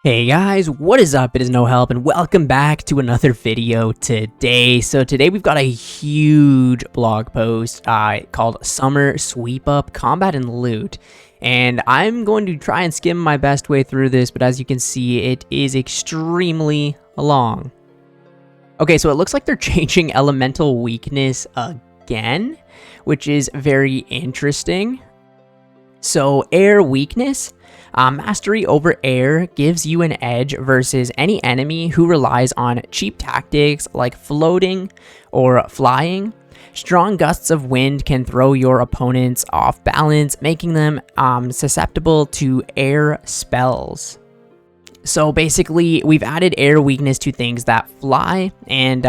Hey guys, what is up? It is No Help and welcome back to another video today. So today we've got a huge blog post called Summer Sweep Up Combat and Loot. And I'm going to try and skim my best way through this, but as you can see, it is extremely long. Okay, so it looks like they're changing elemental weakness again, which is very interesting. So air weakness. Mastery over air gives you an edge versus any enemy who relies on cheap tactics like floating or flying. Strong gusts of wind can throw your opponents off balance, making them susceptible to air spells. So basically, we've added air weakness to things that fly, and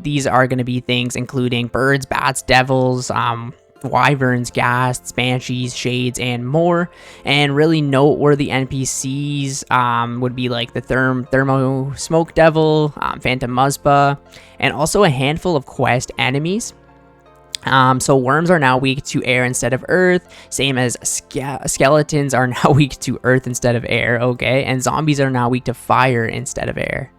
these are going to be things including birds, bats, devils, wyverns, ghasts, banshees, shades, and more. And really noteworthy NPCs would be like the Thermo Smoke Devil, Phantom Muzzba, and also a handful of quest enemies. So worms are now weak to air instead of earth, same as skeletons are now weak to earth instead of air, okay? And zombies are now weak to fire instead of air.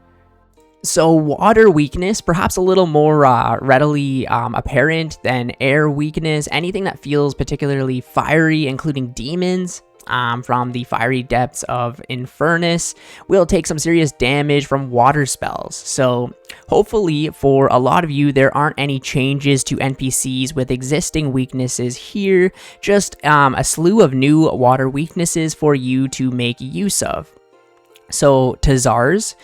So water weakness, perhaps a little more readily apparent than air weakness. Anything that feels particularly fiery, including demons from the fiery depths of Infernus, will take some serious damage from water spells. So hopefully for a lot of you, there aren't any changes to NPCs with existing weaknesses here, just a slew of new water weaknesses for you to make use of. So Tazars,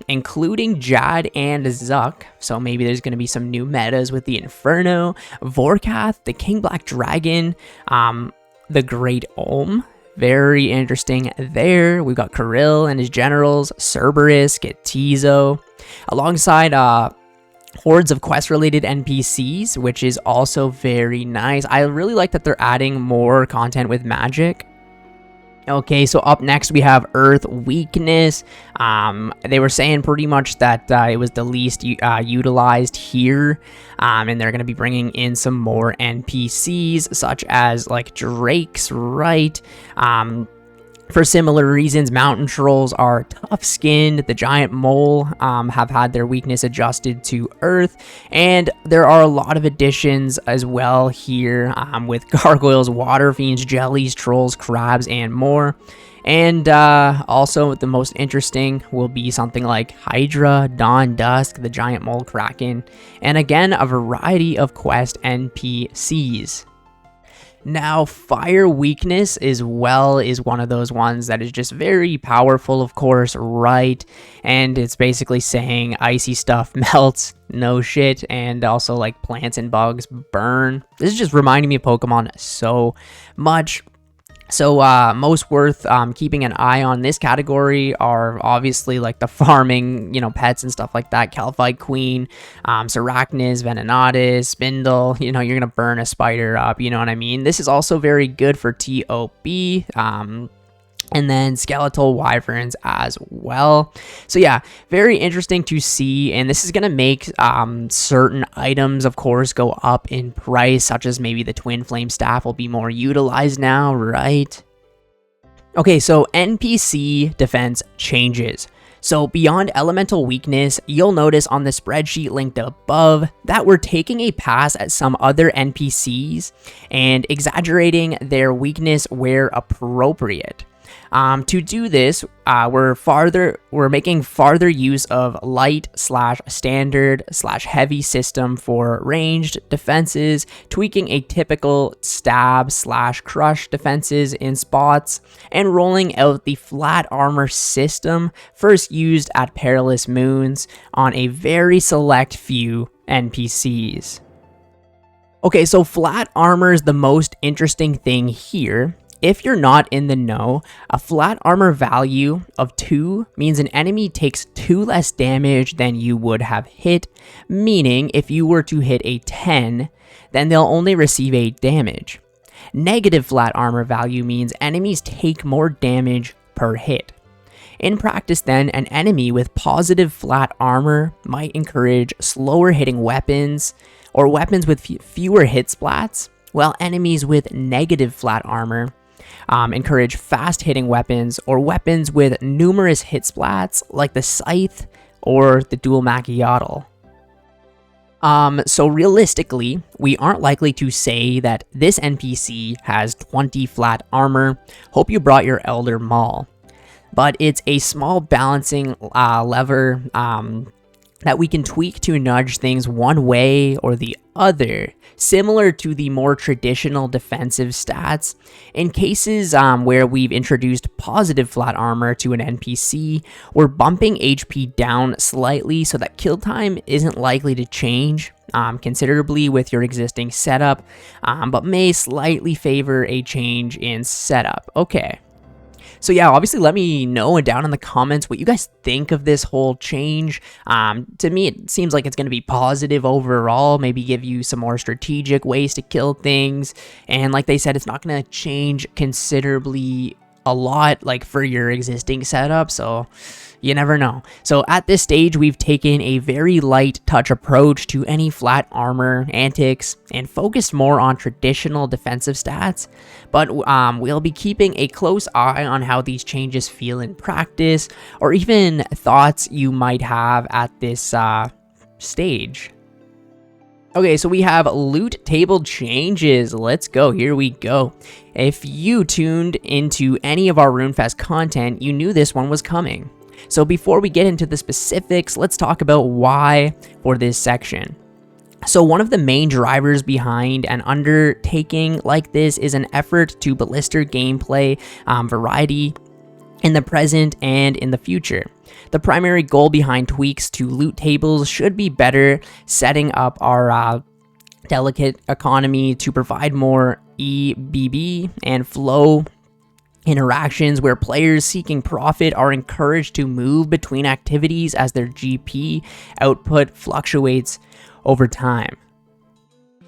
including Jad and Zuck, so maybe there's going to be some new metas with the Inferno, Vorkath, the King Black Dragon, the Great Olm, very interesting there. We've got Kirill and his generals, Cberus, Getizo, alongside hordes of quest-related NPCs, which is also very nice. I really like that they're adding more content with magic. Okay, so up next we have Earth Weakness. They were saying pretty much that it was the least utilized here, and they're going to be bringing in some more NPCs, such as like Drakes, right? For similar reasons, mountain trolls are tough-skinned. The giant mole have had their weakness adjusted to earth, and there are a lot of additions as well here with gargoyles, water fiends, jellies, trolls, crabs, and more. And also the most interesting will be something like Hydra, Dawn Dusk, the giant mole kraken, and again a variety of quest NPCs. Now, fire weakness is one of those ones that is just very powerful, of course, right? And it's basically saying icy stuff melts, no shit, and also like plants and bugs burn. This is just reminding me of Pokemon so much. So most worth keeping an eye on this category are obviously like the farming, pets and stuff like that. Calphite Queen, Serachnis, Venenatis, Spindle, you're going to burn a spider up, you know what I mean? This is also very good for TOP, and then skeletal wyverns as well. So yeah, very interesting to see, and this is going to make certain items, of course, go up in price, such as maybe the twin flame staff will be more utilized now, right? Okay, so NPC defense changes. So beyond elemental weakness, you'll notice on the spreadsheet linked above that we're taking a pass at some other NPCs and exaggerating their weakness where appropriate. To do this, we're making farther use of light/standard/heavy system for ranged defenses, tweaking a typical stab/crush defenses in spots, and rolling out the flat armor system first used at Perilous Moons on a very select few NPCs. Okay, so flat armor is the most interesting thing here. If you're not in the know, a flat armor value of 2 means an enemy takes 2 less damage than you would have hit, meaning if you were to hit a 10, then they'll only receive 8 damage. Negative flat armor value means enemies take more damage per hit. In practice then, an enemy with positive flat armor might encourage slower hitting weapons, or weapons with fewer hit splats, while enemies with negative flat armor encourage fast-hitting weapons or weapons with numerous hit splats like the Scythe or the Dual Macchiato. So realistically, we aren't likely to say that this NPC has 20 flat armor. Hope you brought your Elder Maul. But it's a small balancing lever that we can tweak to nudge things one way or the other, similar to the more traditional defensive stats. In cases where we've introduced positive flat armor to an NPC, we're bumping HP down slightly so that kill time isn't likely to change considerably with your existing setup, but may slightly favor a change in setup. Okay. So yeah, obviously let me know down in the comments what you guys think of this whole change. To me, it seems like it's going to be positive overall, maybe give you some more strategic ways to kill things. And like they said, it's not going to change considerably a lot like for your existing setup, so you never know. So at this stage, we've taken a very light touch approach to any flat armor antics and focused more on traditional defensive stats, but we'll be keeping a close eye on how these changes feel in practice, or even thoughts you might have at this stage. Okay, so we have loot table changes. Let's go. Here we go. If you tuned into any of our RuneFest content, you knew this one was coming. So before we get into the specifics, let's talk about why for this section. So one of the main drivers behind an undertaking like this is an effort to bolster gameplay variety in the present and in the future. The primary goal behind tweaks to loot tables should be better setting up our delicate economy to provide more EBB and flow interactions where players seeking profit are encouraged to move between activities as their GP output fluctuates over time.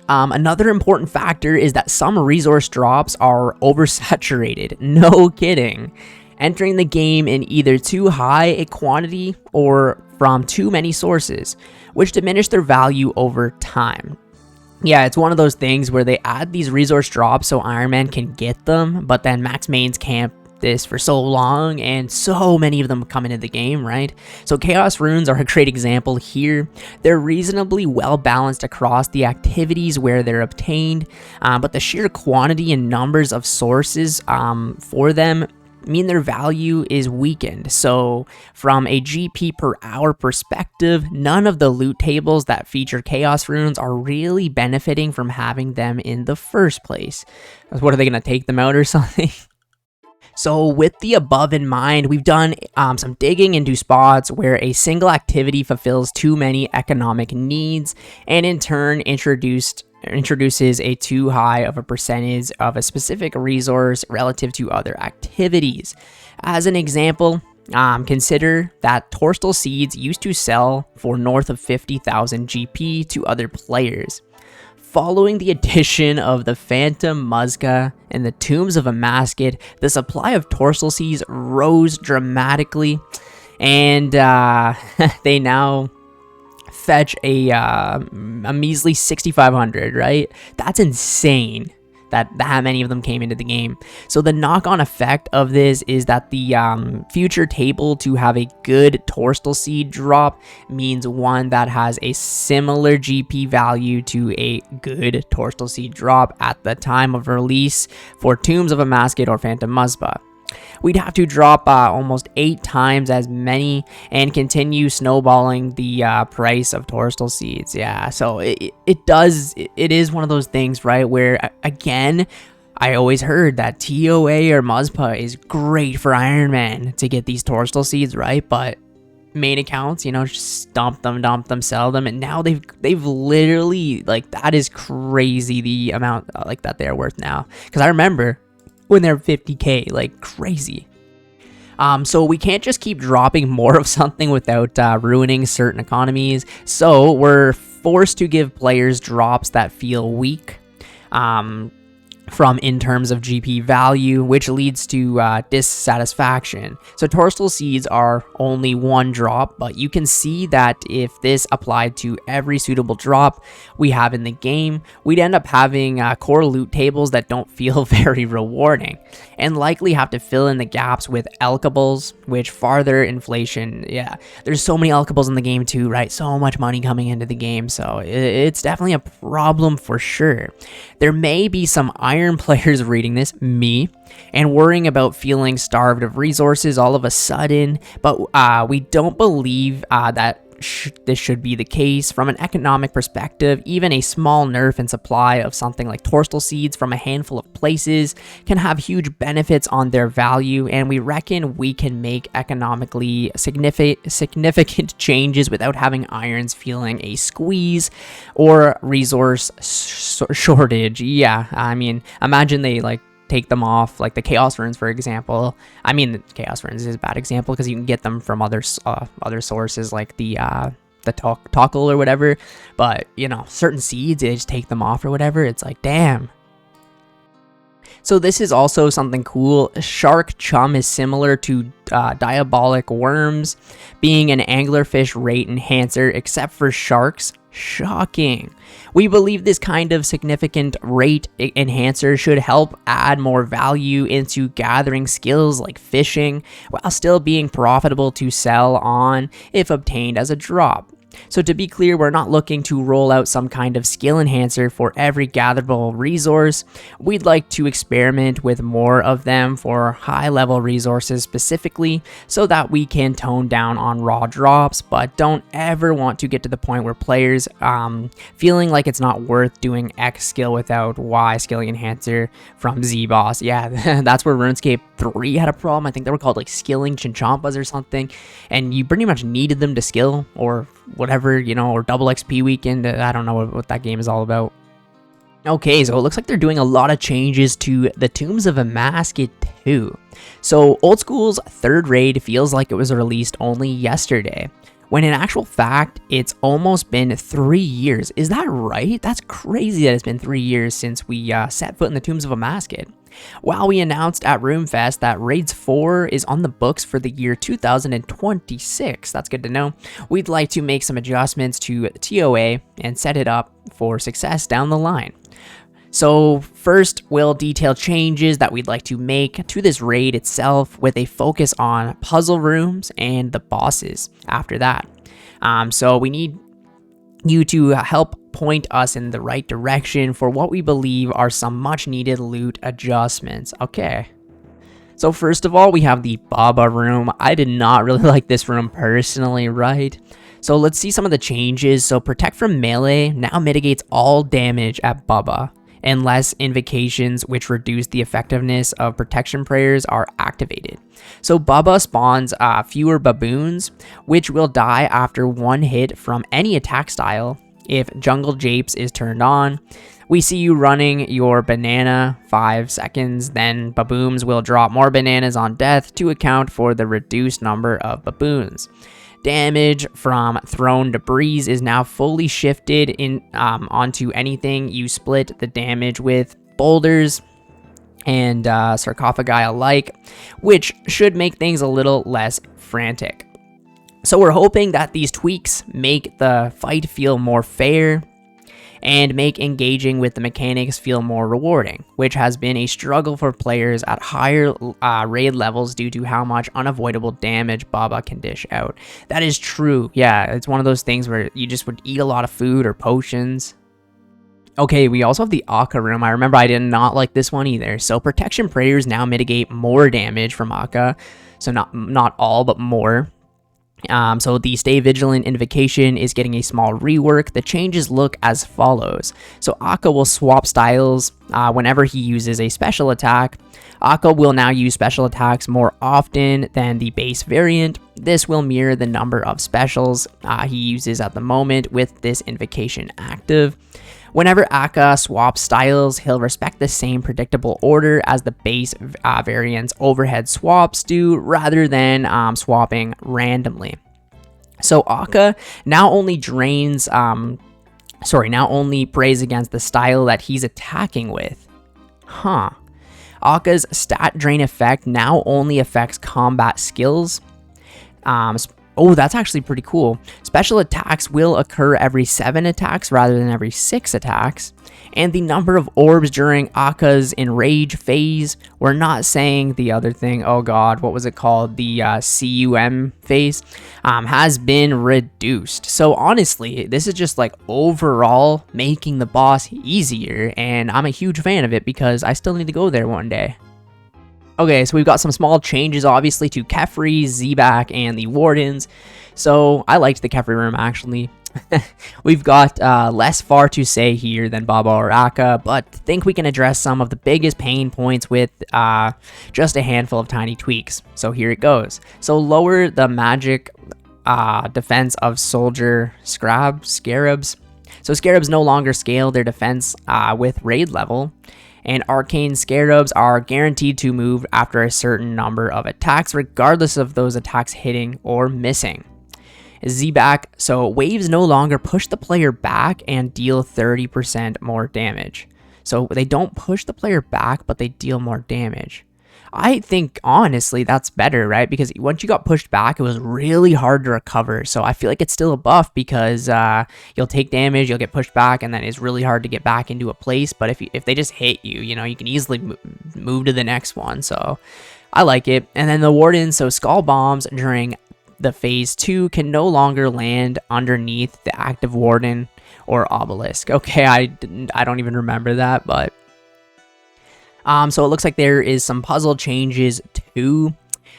Another important factor is that some resource drops are oversaturated. No kidding. Entering the game in either too high a quantity or from too many sources, which diminish their value over time. Yeah, it's one of those things where they add these resource drops so Iron Man can get them, but then max mains camp this for so long, and so many of them come into the game, right? So Chaos Runes are a great example here. They're reasonably well balanced across the activities where they're obtained, but the sheer quantity and numbers of sources for them mean their value is weakened. So from a GP per hour perspective, none of the loot tables that feature Chaos Runes are really benefiting from having them in the first place. What, are they going to take them out or something? So with the above in mind, we've done some digging into spots where a single activity fulfills too many economic needs, and in turn introduces a too high of a percentage of a specific resource relative to other activities. As an example, consider that Torstal Seeds used to sell for north of 50,000 GP to other players. Following the addition of the Phantom Muska and the Tombs of a Masket, the supply of Torstal Seeds rose dramatically, and they now fetch a measly 6,500, right? That's insane that many of them came into the game. So the knock-on effect of this is that the future table to have a good Torstal Seed drop means one that has a similar GP value to a good Torstal Seed drop at the time of release for Tombs of a Masket or Phantom Muska. We'd have to drop almost 8 times as many and continue snowballing the price of Torstal Seeds. Yeah, so it is one of those things, right, where, again, I always heard that TOA or Muzpa is great for Iron Man to get these Torstal Seeds, right? But main accounts, you know, just dump them, sell them, and now they've literally, like, that is crazy the amount like that they're worth now. Because I remember when they're 50k, like crazy. So we can't just keep dropping more of something without ruining certain economies. So we're forced to give players drops that feel weak. in terms of GP value, which leads to dissatisfaction. So Torstal Seeds are only 1 drop, but you can see that if this applied to every suitable drop we have in the game, we'd end up having core loot tables that don't feel very rewarding, and likely have to fill in the gaps with alkables, which farther inflation. Yeah, there's so many alkables in the game too, right? So much money coming into the game, so it's definitely a problem for sure. There may be some Iron players reading this, me, and worrying about feeling starved of resources all of a sudden, but we don't believe that this should be the case. From an economic perspective, even a small nerf in supply of something like Torstal Seeds from a handful of places can have huge benefits on their value, and we reckon we can make economically significant changes without having Irons feeling a squeeze or resource shortage. Yeah, I mean, imagine they like take them off, like the Chaos Runes, for example. I mean, the Chaos Runes is a bad example because you can get them from other sources like the Tockle or whatever. But, you know, certain seeds, they just take them off or whatever. It's like, damn. So this is also something cool. Shark Chum is similar to Diabolic Worms, being an anglerfish rate enhancer, except for sharks. Shocking. We believe this kind of significant rate enhancer should help add more value into gathering skills like fishing, while still being profitable to sell on if obtained as a drop. So to be clear, we're not looking to roll out some kind of skill enhancer for every gatherable resource. We'd like to experiment with more of them for high level resources specifically, so that we can tone down on raw drops, but don't ever want to get to the point where players feeling like it's not worth doing X skill without Y skill enhancer from Z-Boss. Yeah, that's where RuneScape 3 had a problem. I think they were called like skilling Chinchampas or something, and you pretty much needed them to skill or whatever, you know, or double XP weekend. I don't know what that game is all about. Okay, so it looks like they're doing a lot of changes to the Tombs of Amasket too. So Old School's 3rd raid feels like it was released only yesterday, when in actual fact, it's almost been 3 years. Is that right? That's crazy that it's been 3 years since we set foot in the Tombs of Amasket. While we announced at RuneFest that Raids 4 is on the books for the year 2026, that's good to know, we'd like to make some adjustments to TOA and set it up for success down the line. So first, we'll detail changes that we'd like to make to this raid itself, with a focus on puzzle rooms and the bosses after that. So we need you to help point us in the right direction for what we believe are some much needed loot adjustments. Okay. So first of all, we have the Baba room. I did not really like this room personally, right? So let's see some of the changes. So Protect from Melee now mitigates all damage at Baba, unless invocations which reduce the effectiveness of protection prayers are activated. So Baba spawns fewer baboons, which will die after 1 hit from any attack style. If Jungle Japes is turned on, we see you running your banana 5 seconds, then baboons will drop more bananas on death to account for the reduced number of baboons. Damage from thrown debris is now fully shifted in onto anything you split the damage with, boulders and sarcophagi alike, which should make things a little less frantic. So we're hoping that these tweaks make the fight feel more fair and make engaging with the mechanics feel more rewarding, which has been a struggle for players at higher raid levels due to how much unavoidable damage Baba can dish out. That is true. Yeah, it's one of those things where you just would eat a lot of food or potions. Okay, we also have the Akka room. I remember I did not like this one either. So protection prayers now mitigate more damage from Akka. So not all, but more. So the Stay Vigilant invocation is getting a small rework. The changes look as follows. So Akka will swap styles whenever he uses a special attack. Akka will now use special attacks more often than the base variant. This will mirror the number of specials he uses at the moment with this invocation active. Whenever Akka swaps styles, he'll respect the same predictable order as the base variant's overhead swaps do, rather than swapping randomly. So Akka now only prays against the style that he's attacking with. Huh. Akka's stat drain effect now only affects combat skills. Oh, that's actually pretty cool. Special attacks will occur every 7 attacks rather than every 6 attacks. And the number of orbs during Akka's enrage phase, we're not saying the other thing, oh god, what was it called? The CUM phase, has been reduced. So honestly, this is just like overall making the boss easier, and I'm a huge fan of it because I still need to go there one day. Okay, so we've got some small changes, obviously, to Kefir, Zebak, and the Wardens. So I liked the Kefir room, actually. We've got less far to say here than Baba or Akka, but I think we can address some of the biggest pain points with just a handful of tiny tweaks. So here it goes. So lower the magic defense of soldier scarabs. So scarabs no longer scale their defense with raid level. And arcane scarabs are guaranteed to move after a certain number of attacks, regardless of those attacks hitting or missing. Zebak, so waves no longer push the player back and deal 30% more damage. So they don't push the player back, but they deal more damage. I think, honestly, that's better, right? Because once you got pushed back, it was really hard to recover. So I feel like it's still a buff because you'll take damage, you'll get pushed back, and then it's really hard to get back into a place. But if they just hit you, you know, you can easily move to the next one. So I like it. And then the Warden, so skull bombs during the phase 2 can no longer land underneath the active Warden or obelisk. Okay, I don't even remember that, but... So it looks like there is some puzzle changes too.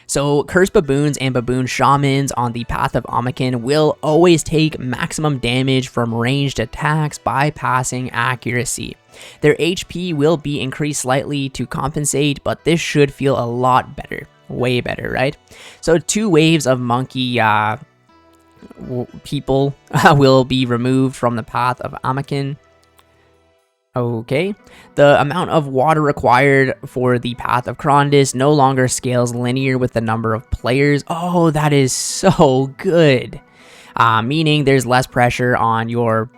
So cursed baboons and baboon shamans on the path of Amakin will always take maximum damage from ranged attacks bypassing accuracy. Their HP will be increased slightly to compensate, but this should feel a lot better. Way better, right? So 2 waves of monkey people will be removed from the path of Amakin. Okay, the amount of water required for the Path of Krondis no longer scales linear with the number of players. Oh, that is so good. Meaning there's less pressure on your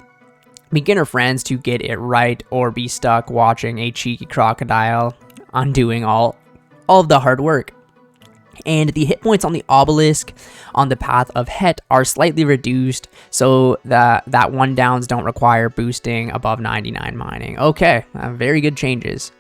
beginner friends to get it right or be stuck watching a cheeky crocodile undoing all of the hard work. And the hit points on the obelisk on the path of Het are slightly reduced, so that 1 downs don't require boosting above 99 mining. Okay, very good changes.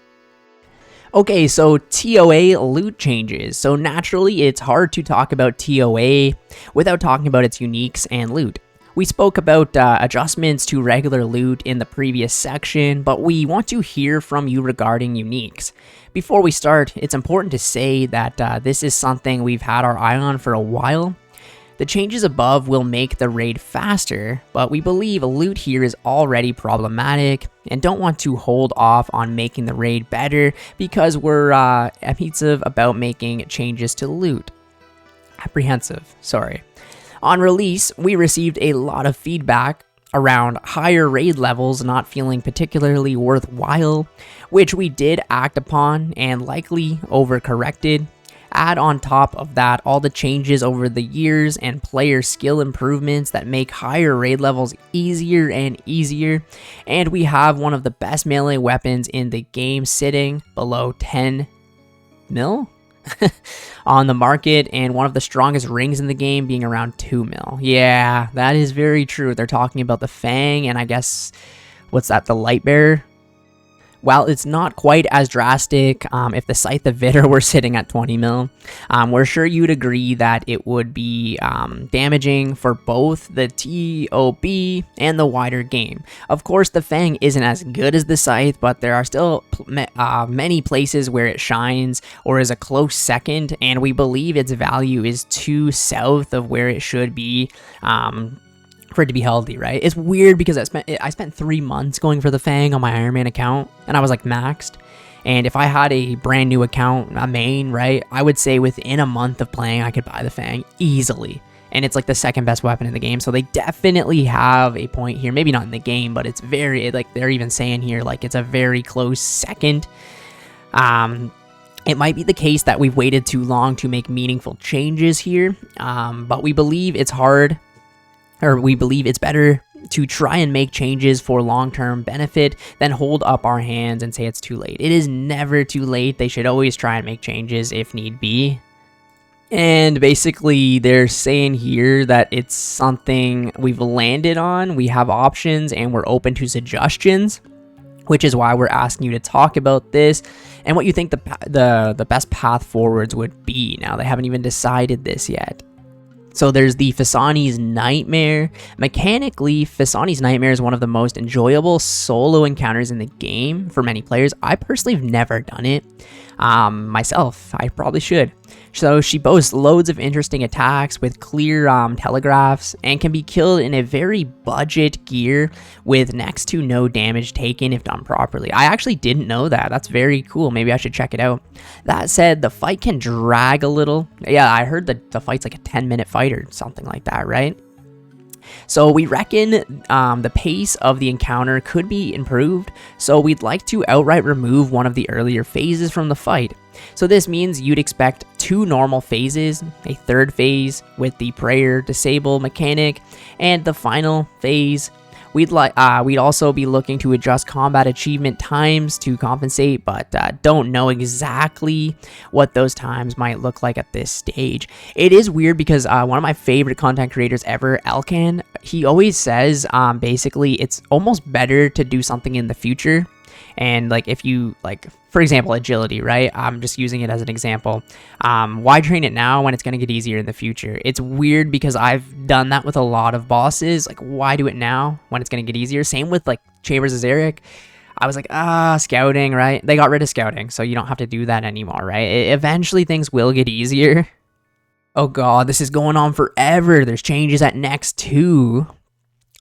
Okay, so TOA loot changes. So naturally, it's hard to talk about TOA without talking about its uniques and loot. We spoke about adjustments to regular loot in the previous section, but we want to hear from you regarding uniques. Before we start, it's important to say that this is something we've had our eye on for a while. The changes above will make the raid faster, but we believe loot here is already problematic and don't want to hold off on making the raid better because we're apprehensive about making changes to loot. On release, we received a lot of feedback around higher raid levels not feeling particularly worthwhile, which we did act upon and likely overcorrected. Add on top of that all the changes over the years and player skill improvements that make higher raid levels easier and easier, and we have one of the best melee weapons in the game sitting below 10 mil on the market, and one of the strongest rings in the game being around 2 mil. Yeah, that is very true. They're talking about the Fang, and I guess, what's that, the Light Bearer? While it's not quite as drastic, if the Scythe of Vitter were sitting at 20 mil, we're sure you'd agree that it would be damaging for both the TOB and the wider game. Of course, the Fang isn't as good as the Scythe, but there are still many places where it shines or is a close second, and we believe its value is too south of where it should be. For it to be healthy, right? It's weird because I spent 3 months going for the Fang on my Ironman account, and I was like maxed. And if I had a brand new account, a main, right, I would say within a month of playing, I could buy the Fang easily. And it's like the second best weapon in the game, so they definitely have a point here. Maybe not in the game, but it's very, like, they're even saying here, like, it's a very close second. It might be the case that we've waited too long to make meaningful changes here, but we believe it's hard. Or we believe it's better to try and make changes for long-term benefit, then hold up our hands and say it's too late. It is never too late. They should always try and make changes if need be. And basically, they're saying here that it's something we've landed on, we have options, and we're open to suggestions, which is why we're asking you to talk about this and what you think the best path forwards would be. Now, they haven't even decided this yet. So there's the Fanis Nightmare. Mechanically, Fanis Nightmare is one of the most enjoyable solo encounters in the game for many players. I personally have never done it myself. I probably should. So she boasts loads of interesting attacks with clear telegraphs and can be killed in a very budget gear with next to no damage taken if done properly. I actually didn't know that. That's very cool. Maybe I should check it out. That said, the fight can drag a little. Yeah, I heard that the fight's like a 10-minute fight or something like that, right? So we reckon the pace of the encounter could be improved, so we'd like to outright remove one of the earlier phases from the fight. So this means you'd expect 2 normal phases, a 3rd phase with the prayer disable mechanic, and the final phase. We'd also be looking to adjust combat achievement times to compensate, but don't know exactly what those times might look like at this stage. It is weird because one of my favorite content creators ever, Elkan, he always says basically it's almost better to do something in the future. And like if you for example, agility, right? I'm just using it as an example. Why train it now when it's going to get easier in the future? It's weird because I've done that with a lot of bosses. Like, why do it now when it's going to get easier? Same with like Cberus Eric. I was like, scouting, right? They got rid of scouting, so you don't have to do that anymore, right? Eventually things will get easier. Oh god, this is going on forever. There's changes at next too.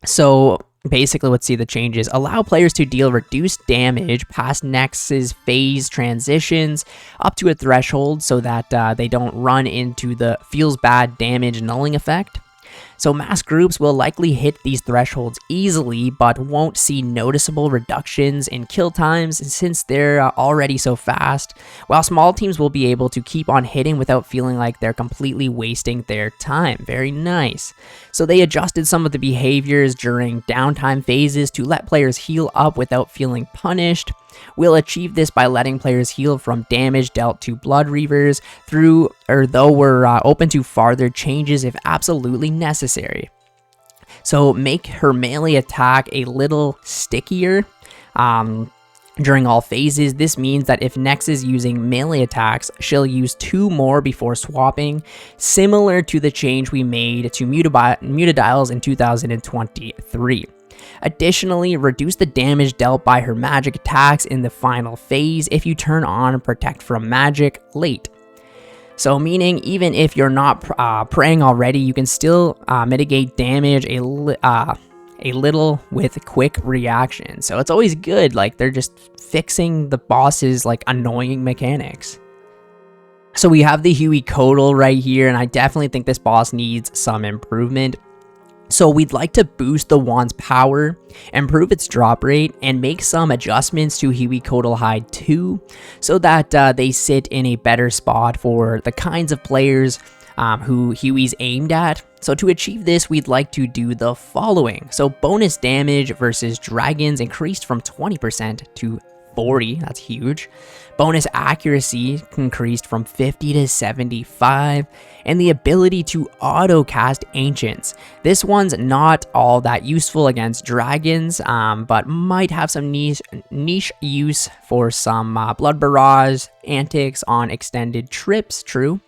So basically, let's see the changes. Allow players to deal reduced damage past Nex's phase transitions up to a threshold so that they don't run into the feels bad damage nulling effect. So mass groups will likely hit these thresholds easily, but won't see noticeable reductions in kill times since they're already so fast, while small teams will be able to keep on hitting without feeling like they're completely wasting their time. Very nice. So they adjusted some of the behaviors during downtime phases to let players heal up without feeling punished. We'll achieve this by letting players heal from damage dealt to Blood Reavers though we're open to farther changes if absolutely necessary. So make her melee attack a little stickier during all phases. This means that if Nex is using melee attacks, she'll use 2 more before swapping, similar to the change we made to Mutadiles in 2023. Additionally, reduce the damage dealt by her magic attacks in the final phase if you turn on Protect from Magic late. So meaning even if you're not praying already, you can still mitigate damage a little with quick reaction. So it's always good, like they're just fixing the boss's like annoying mechanics. So we have the Huedal right here, and I definitely think this boss needs some improvement. So we'd like to boost the wand's power, improve its drop rate, and make some adjustments to Huedal Hide 2 so that they sit in a better spot for the kinds of players who Huey's aimed at. So to achieve this, we'd like to do the following. So bonus damage versus dragons increased from 20% to 40, that's huge. Bonus accuracy increased from 50 to 75, and the ability to auto-cast Ancients. This one's not all that useful against dragons, but might have some niche use for some Blood Barrage antics on extended trips, true.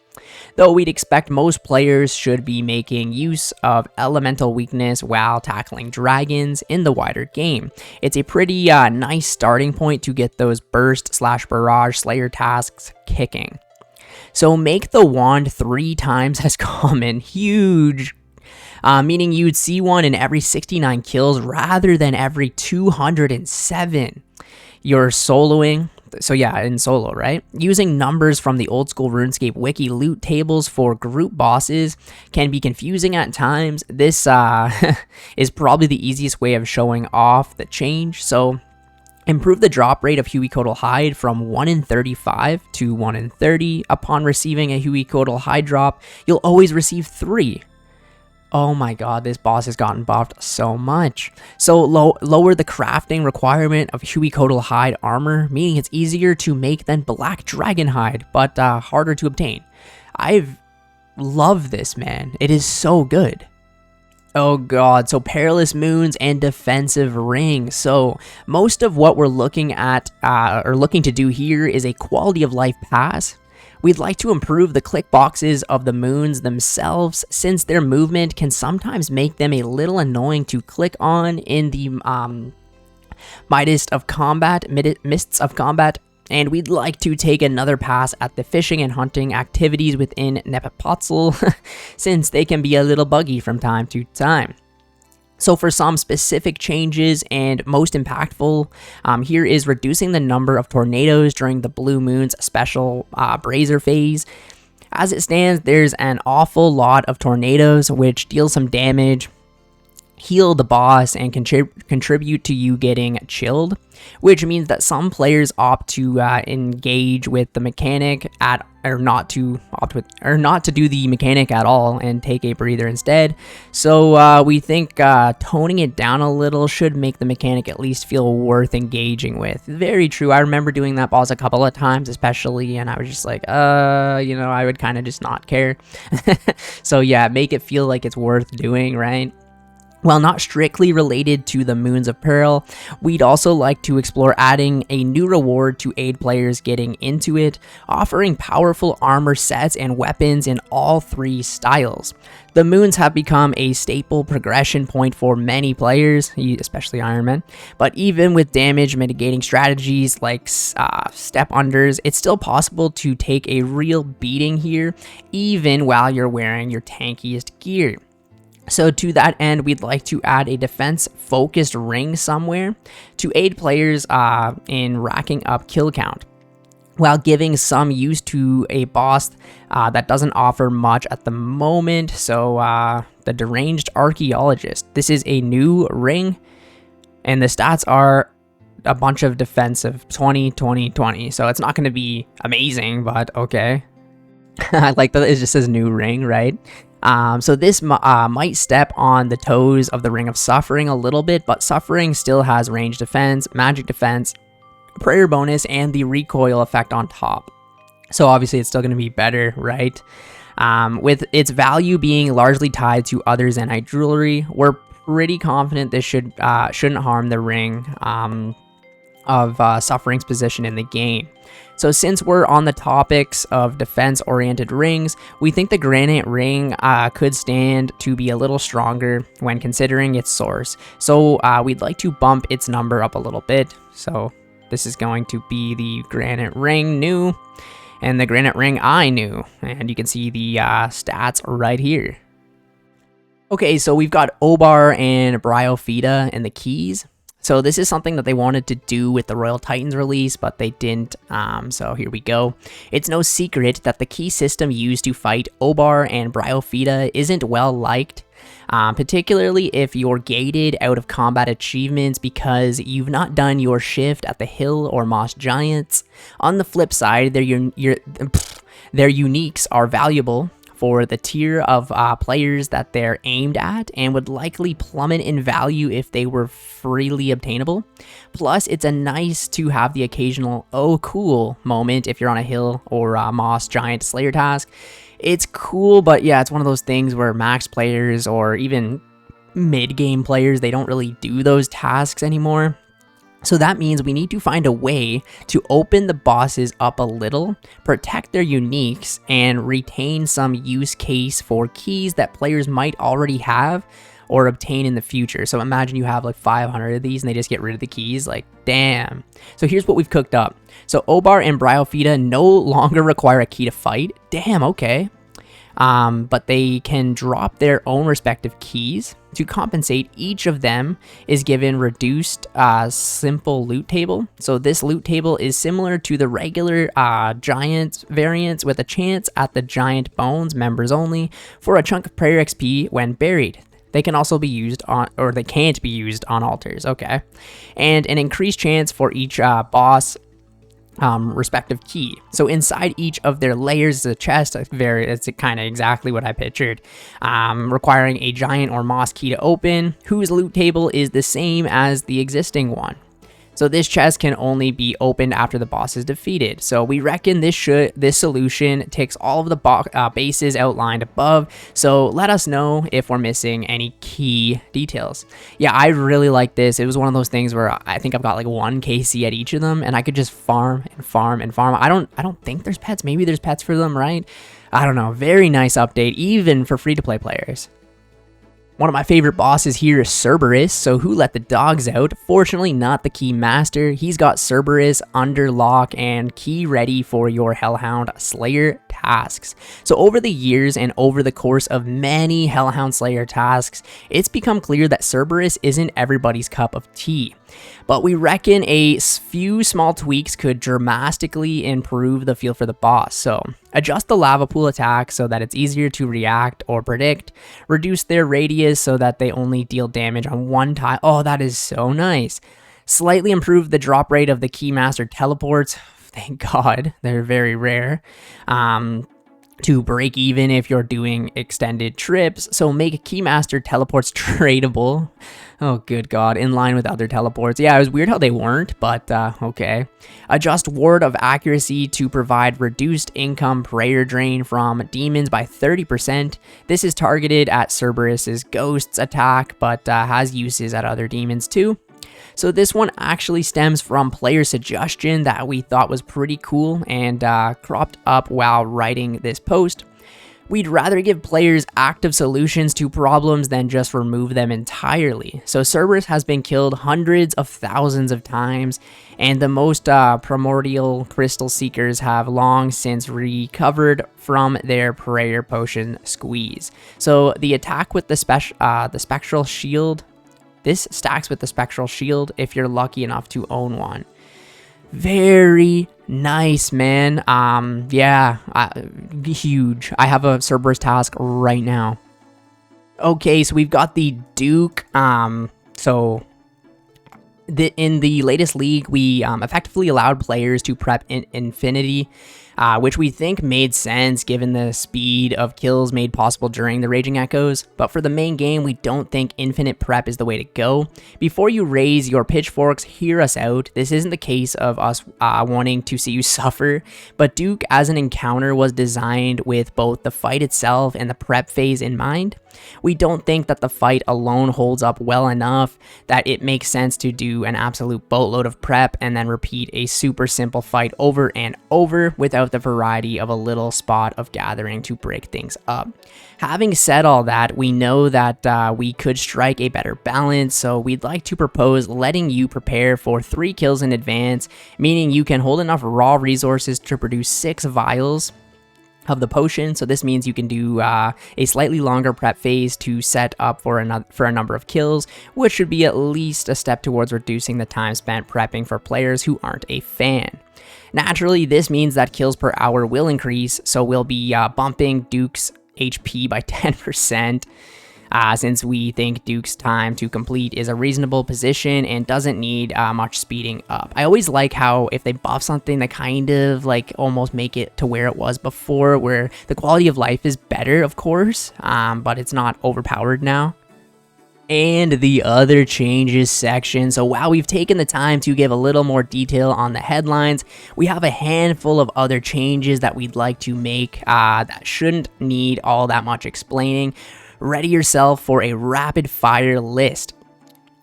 Though we'd expect most players should be making use of elemental weakness while tackling dragons in the wider game. It's a pretty nice starting point to get those burst/barrage slayer tasks kicking. So make the wand 3 times as common, huge, meaning you'd see one in every 69 kills rather than every 207. You're soloing. So yeah, in solo, right? Using numbers from the Oldschool Runescape wiki loot tables for group bosses can be confusing at times. This is probably the easiest way of showing off the change. So improve the drop rate of Huedal Hide from 1 in 35 to 1 in 30. Upon receiving a Huedal Hide drop, you'll always receive 3. Oh my god, this boss has gotten buffed so much. So lower the crafting requirement of Huedal hide armor, meaning it's easier to make than black dragon hide, but harder to obtain. I've loved this, man. It is so good. Oh god, so Perilous Moons and Defensive Ring. So most of what we're looking at, or looking to do here, is a quality of life pass. We'd like to improve the click boxes of the moons themselves, since their movement can sometimes make them a little annoying to click on in the Mists of Combat, and we'd like to take another pass at the fishing and hunting activities within Nepopotzel, since they can be a little buggy from time to time. So for some specific changes and most impactful, here is reducing the number of tornadoes during the Blue Moon's special Brazier phase. As it stands, there's an awful lot of tornadoes, which deal some damage, heal the boss, and contribute to you getting chilled, which means that some players opt to engage with the mechanic not to do the mechanic at all and take a breather instead. So we think toning it down a little should make the mechanic at least feel worth engaging with. Very true. I remember doing that boss a couple of times, especially, and I was just like, I would kind of just not care. So yeah, make it feel like it's worth doing, right? While not strictly related to the Moons of Peril, we'd also like to explore adding a new reward to aid players getting into it, offering powerful armor sets and weapons in all three styles. The Moons have become a staple progression point for many players, especially Ironman, but even with damage mitigating strategies like step unders, it's still possible to take a real beating here, even while you're wearing your tankiest gear. So to that end, we'd like to add a defense-focused ring somewhere to aid players in racking up kill count, while giving some use to a boss that doesn't offer much at the moment. So the Deranged Archaeologist. This is a new ring, and the stats are a bunch of defensive 20, 20, 20. So it's not going to be amazing, but okay. I like that it just says new ring, right? So this might step on the toes of the Ring of Suffering a little bit, but Suffering still has range defense, magic defense, prayer bonus, and the recoil effect on top. So obviously it's still going to be better, right? With its value being largely tied to other Zenyte jewelry, we're pretty confident this shouldn't harm the Ring of Suffering's position in the game. So since we're on the topics of defense-oriented rings, we think the Granite Ring could stand to be a little stronger when considering its source. So we'd like to bump its number up a little bit. So this is going to be the Granite Ring new and the Granite Ring I new. And you can see the stats right here. Okay, so we've got Oar and Bryofa and the keys. So this is something that they wanted to do with the Royal Titans release, but they didn't, so here we go. It's no secret that the key system used to fight Oar and Bryofa isn't well liked, particularly if you're gated out of combat achievements because you've not done your shift at the Hill or Moss Giants. On the flip side, their uniques are valuable for the tier of players that they're aimed at, and would likely plummet in value if they were freely obtainable. Plus, it's a nice to have the occasional "oh cool" moment if you're on a Hill or Moss Giant Slayer task. It's cool, but yeah, it's one of those things where max players or even mid-game players, they don't really do those tasks anymore. So that means we need to find a way to open the bosses up a little, protect their uniques, and retain some use case for keys that players might already have or obtain in the future. So imagine you have like 500 of these and they just get rid of the keys, like damn. So here's what we've cooked up. So Oar and Bryofa no longer require a key to fight. Damn, okay. But they can drop their own respective keys. To compensate, each of them is given reduced simple loot table. So this loot table is similar to the regular giant variants, with a chance at the giant bones members only for a chunk of prayer XP when buried. They can also be used on, or they can't be used on altars, okay. And an increased chance for each boss respective key. So inside each of their layers is a chest. It's kind of exactly what I pictured, requiring a giant or moss key to open, whose loot table is the same as the existing one. So this chest can only be opened after the boss is defeated. So we reckon this solution ticks all of the bases outlined above. So let us know if we're missing any key details. Yeah, I really like this. It was one of those things where I think I've got like 1 KC at each of them, and I could just farm and farm and farm. I don't think there's pets. Maybe there's pets for them, right? I don't know. Very nice update, even for free-to-play players. One of my favorite bosses here is Cberus, so who let the dogs out? Fortunately, not the key master. He's got Cberus under lock and key ready for your Hellhound Slayer tasks. So over the years and over the course of many Hellhound Slayer tasks, it's become clear that Cberus isn't everybody's cup of tea. But we reckon a few small tweaks could dramatically improve the feel for the boss. So adjust the lava pool attack so that it's easier to react or predict. Reduce their radius so that they only deal damage on one tile. Oh, that is so nice. Slightly improve the drop rate of the Keymaster teleports. Thank God, they're very rare. To break even if you're doing extended trips. So make Keymaster teleports tradable. Oh, good God. In line with other teleports. Yeah, it was weird how they weren't, but okay. Adjust ward of accuracy to provide reduced income prayer drain from demons by 30%. This is targeted at Cberus's ghosts attack, but has uses at other demons too. So this one actually stems from player suggestion that we thought was pretty cool and cropped up while writing this post. We'd rather give players active solutions to problems than just remove them entirely. So Cberus has been killed hundreds of thousands of times, and the most primordial crystal seekers have long since recovered from their prayer potion squeeze. So the attack with the spectral shield, this stacks with the spectral shield if you're lucky enough to own one. Very nice, man. Yeah, huge. I have a Cberus task right now. Okay, so we've got the Duke. In the latest league, we effectively allowed players to prep in infinity, which we think made sense given the speed of kills made possible during the Raging Echoes. But for the main game, we don't think infinite prep is the way to go. Before you raise your pitchforks, hear us out. This isn't the case of us wanting to see you suffer, but Duke as an encounter was designed with both the fight itself and the prep phase in mind. We don't think that the fight alone holds up well enough that it makes sense to do an absolute boatload of prep and then repeat a super simple fight over and over without the variety of a little spot of gathering to break things up. Having said all that, we know that we could strike a better balance, so we'd like to propose letting you prepare for 3 kills in advance, meaning you can hold enough raw resources to produce 6 vials of the potion. So this means you can do a slightly longer prep phase to set up for a number of kills, which should be at least a step towards reducing the time spent prepping for players who aren't a fan. Naturally, this means that kills per hour will increase, so we'll be bumping Duke's HP by 10%. Since we think Duke's time to complete is a reasonable position and doesn't need much speeding up. I always like how if they buff something, they kind of like almost make it to where it was before, where the quality of life is better, of course, but it's not overpowered now. And the other changes section. So while we've taken the time to give a little more detail on the headlines, we have a handful of other changes that we'd like to make that shouldn't need all that much explaining. Ready yourself for a rapid fire list.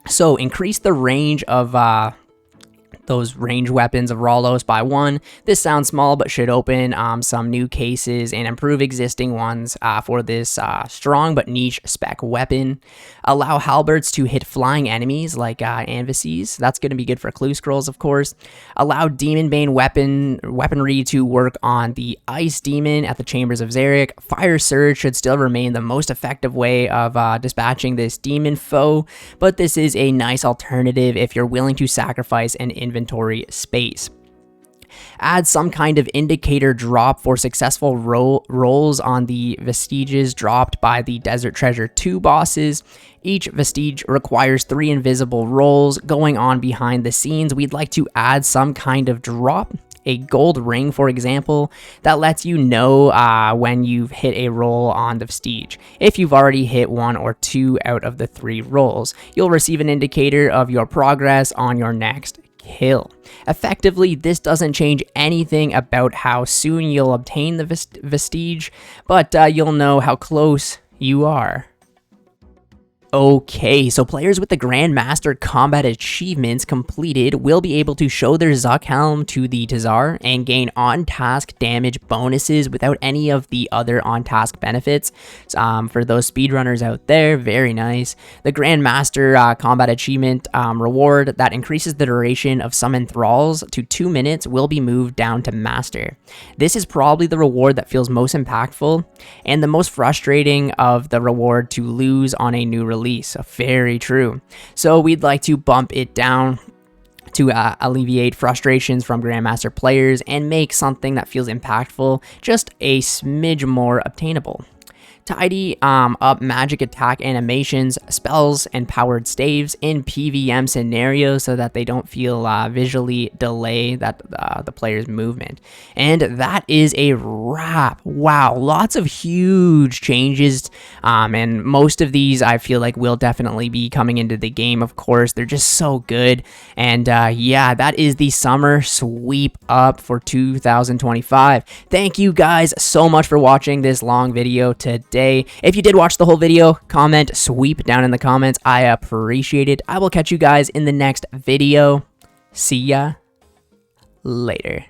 So increase the range of those range weapons of Ralos by 1. This sounds small, but should open some new cases and improve existing ones for this strong but niche spec weapon. Allow halberds to hit flying enemies like Anvises. That's going to be good for clue scrolls, of course. Allow Demon Bane weaponry to work on the Ice Demon at the Chambers of Xeric. Fire Surge should still remain the most effective way of dispatching this demon foe, but this is a nice alternative if you're willing to sacrifice an inventory space. Add some kind of indicator drop for successful rolls on the vestiges dropped by the Desert Treasure 2 bosses. Each vestige requires 3 invisible rolls going on behind the scenes. We'd like to add some kind of drop. a gold ring, for example, that lets you know when you've hit a roll on the Vestige. If you've already hit 1 or 2 out of the 3 rolls, you'll receive an indicator of your progress on your next kill. Effectively, this doesn't change anything about how soon you'll obtain the Vestige, but you'll know how close you are. Okay, so players with the Grandmaster combat achievements completed will be able to show their Zuck helm to the Tazar and gain on-task damage bonuses without any of the other on-task benefits. For those speedrunners out there, very nice. The Grandmaster combat achievement reward that increases the duration of summon thralls to 2 minutes will be moved down to Master. This is probably the reward that feels most impactful and the most frustrating of the reward to lose on a new release. Very true. So we'd like to bump it down to alleviate frustrations from Grandmaster players and make something that feels impactful just a smidge more obtainable. Tidy up magic attack animations, spells, and powered staves in PVM scenarios so that they don't feel visually delay the player's movement. And that is a wrap. Wow, lots of huge changes, and most of these I feel like will definitely be coming into the game. Of course, they're just so good. And yeah, that is the summer sweep up for 2025. Thank you guys so much for watching this long video today. If you did watch the whole video, comment sweep down in the comments. I appreciate it. I will catch you guys in the next video. See ya later.